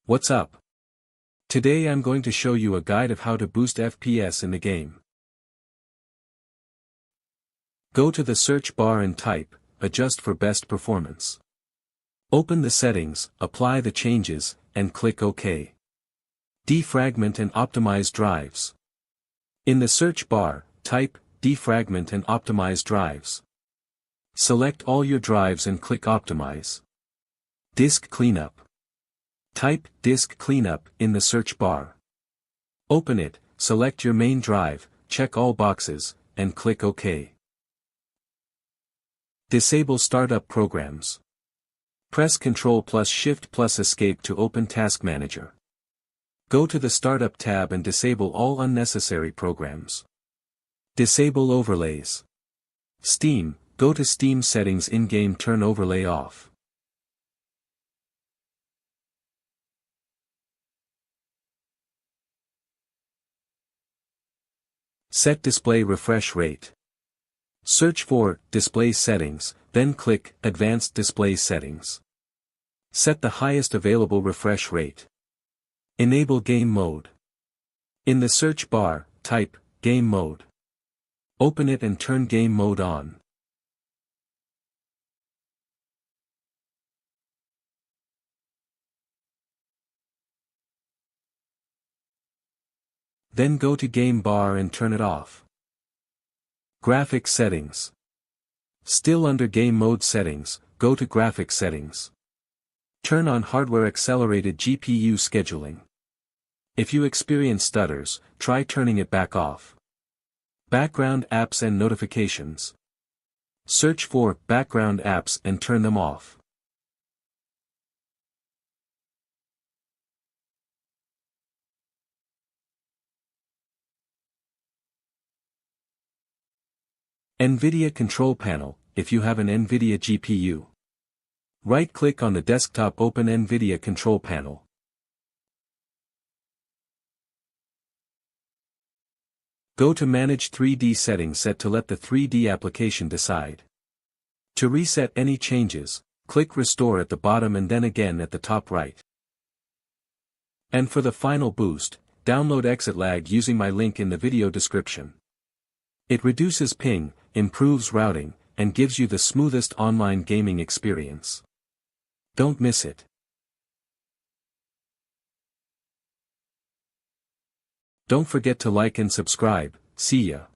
What's up? Today I'm going to show you a guide of how to boost FPS in the game. Go to the search bar and type, adjust for best performance. Open the settings, apply the changes, and click OK. Defragment and optimize drives. In the search bar, type, defragment and optimize drives. Select all your drives and click optimize. Disk cleanup. Type disk cleanup in the search bar. Open it, select your main drive, check all boxes, and click OK. Disable startup programs. Press Ctrl plus Shift plus Escape to open Task Manager. Go to the Startup tab and disable all unnecessary programs. Disable overlays. Steam, go to Steam settings in-game, turn overlay off. Set display refresh rate. Search for Display Settings, then click Advanced Display Settings. Set the highest available refresh rate. Enable Game Mode. In the search bar, type Game Mode. Open it and turn Game Mode on. Then go to Game Bar and turn it off. Graphics Settings. Still under Game Mode Settings, go to Graphics Settings. Turn on Hardware Accelerated GPU Scheduling. If you experience stutters, try turning it back off. Background Apps and Notifications. Search for background apps and turn them off. NVIDIA Control Panel, if you have an NVIDIA GPU. Right-click on the desktop, open NVIDIA Control Panel. Go to Manage 3D Settings, set to let the 3D application decide. To reset any changes, click Restore at the bottom and then again at the top right. And for the final boost, download Exit Lag using my link in the video description. It reduces ping, improves routing, and gives you the smoothest online gaming experience. Don't miss it. Don't forget to like and subscribe. See ya.